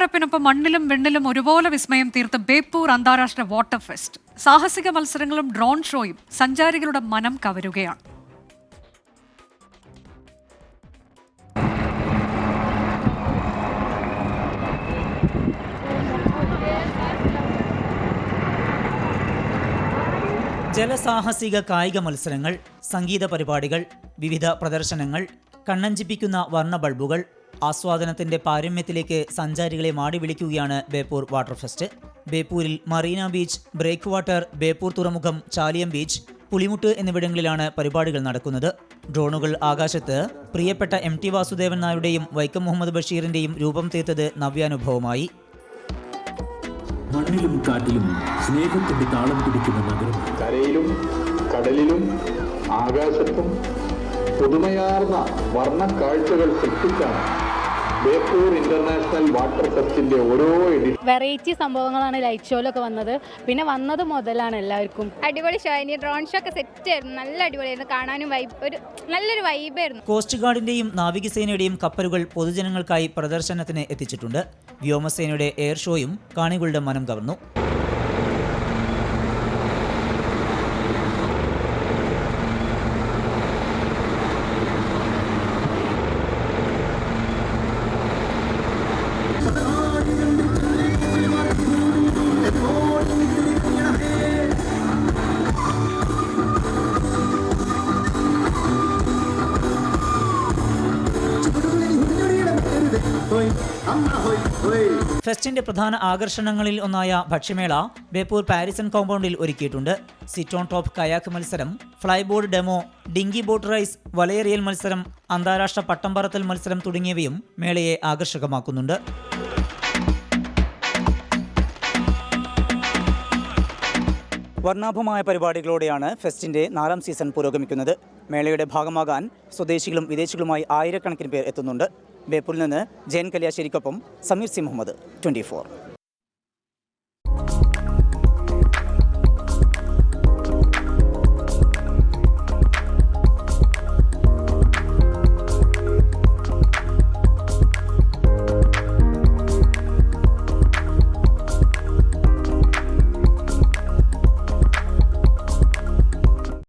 പരപ്പിനൊപ്പം മണ്ണിലും വെണ്ണിലും ഒരുപോലെ വിസ്മയം തീർത്ത് ബേപ്പൂർ അന്താരാഷ്ട്ര വാട്ടർ ഫെസ്റ്റ്. സാഹസിക മത്സരങ്ങളും ഡ്രോൺ ഷോയും സഞ്ചാരികളുടെ മനം കവരുകയാണ്. ജലസാഹസിക കായിക മത്സരങ്ങൾ, സംഗീത പരിപാടികൾ, വിവിധ പ്രദർശനങ്ങൾ, കണ്ണഞ്ചിപ്പിക്കുന്ന വർണ്ണ ബൾബുകൾ, ആസ്വാദനത്തിന്റെ പാരമ്യത്തിലേക്ക് സഞ്ചാരികളെ മാടി വിളിക്കുകയാണ് ബേപ്പൂർ വാട്ടർ ഫെസ്റ്റ്. ബേപ്പൂരിൽ Marina beach, break water, Beypore തുറമുഖം, ചാലിയം ബീച്ച്, പുളിമുട്ട് എന്നിവിടങ്ങളിലാണ് പരിപാടികൾ നടക്കുന്നത്. ഡ്രോണുകൾ ആകാശത്ത് പ്രിയപ്പെട്ട MT വാസുദേവൻ നായരുടെയും വൈക്കം മുഹമ്മദ് ബഷീറിന്റെയും രൂപം തീർത്തത് നവ്യാനുഭവമായി. മണ്ണിലും കാറ്റിലും സ്നേഹത്തിന്റെ താളം പിടിക്കുന്ന നഗരം. കരയിലും കടലിലും ആകാശത്തും പുതുമയാർന്ന വർണ്ണ കാഴ്ചകൾ സൃഷ്ടിച്ചാണ് ബേപ്പൂർ ഇന്റർനാഷണൽ വാട്ടർ ഫെസ്റ്റിന്റെ ഓരോ വെറൈറ്റി സംഭവങ്ങളാണ് ലൈറ്റ് ഷോയിലൊക്കെ വന്നത്. പിന്നെ വന്നത് മുതലാണ് എല്ലാവർക്കും അടിപൊളി ഷോ. ഇനി ഡ്രോൺ ഷോ ഒക്കെ സെറ്റ് ആയിരുന്നു, നല്ല അടിപൊളിയായിരുന്നു, കാണാനും ഒരു നല്ലൊരു വൈബായിരുന്നു. കോസ്റ്റ് ഗാർഡിന്റെയും നാവികസേനയുടെയും കപ്പലുകൾ പൊതുജനങ്ങൾക്കായി പ്രദർശനത്തിന് എത്തിച്ചിട്ടുണ്ട്. വ്യോമസേനയുടെ എയർ ഷോയും കാണികളുടെ മനം കവർന്നു. ഫെസ്റ്റിന്റെ പ്രധാന ആകർഷണങ്ങളിൽ ഒന്നായ ഭക്ഷ്യമേള ബേപ്പൂർ പാരിസൺ കോമ്പൗണ്ടിൽ ഒരുക്കിയിട്ടുണ്ട്. സിറ്റ് ഓൺ ടോപ്പ് കയാക്ക് മത്സരം, ഫ്ലൈബോർഡ് ഡെമോ, ഡിങ്കി ബോട്ട് റൈസ്, വലയെറിയൽ മത്സരം, അന്താരാഷ്ട്ര പട്ടം പറത്തൽ മത്സരം തുടങ്ങിയവയും മേളയെ ആകർഷകമാക്കുന്നുണ്ട്. വർണ്ണാഭമായ പരിപാടികളോടെയാണ് ഫെസ്റ്റിന്റെ 4ാം സീസൺ പുരോഗമിക്കുന്നത്. മേളയുടെ ഭാഗമാകാൻ സ്വദേശികളും വിദേശികളുമായി ആയിരക്കണക്കിന് പേർ എത്തുന്നുണ്ട്. ബേപ്പൂരിൽ നിന്ന് ജയൻ കല്യാശ്ശേരിക്കൊപ്പം സമീർ സി മുഹമ്മദ്, 24.